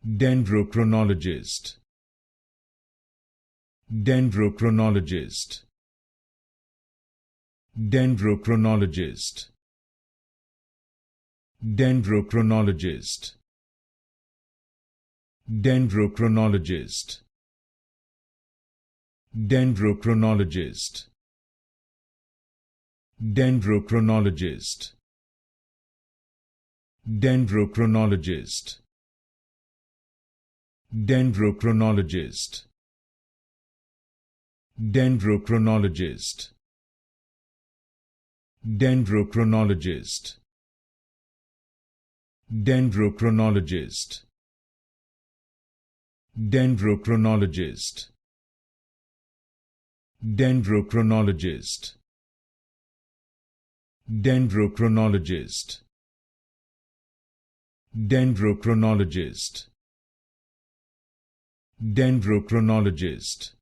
Dendrochronologist. Dendrochronologist. Dendrochronologist. Dendrochronologist. Dendrochronologist. Dendrochronologist. Dendrochronologist. Dendrochronologist. Dendrochronologist. Dendrochronologist. Dendrochronologist. Dendrochronologist. Dendrochronologist. Dendrochronologist. Dendrochronologist. Dendrochronologist. Dendrochronologist.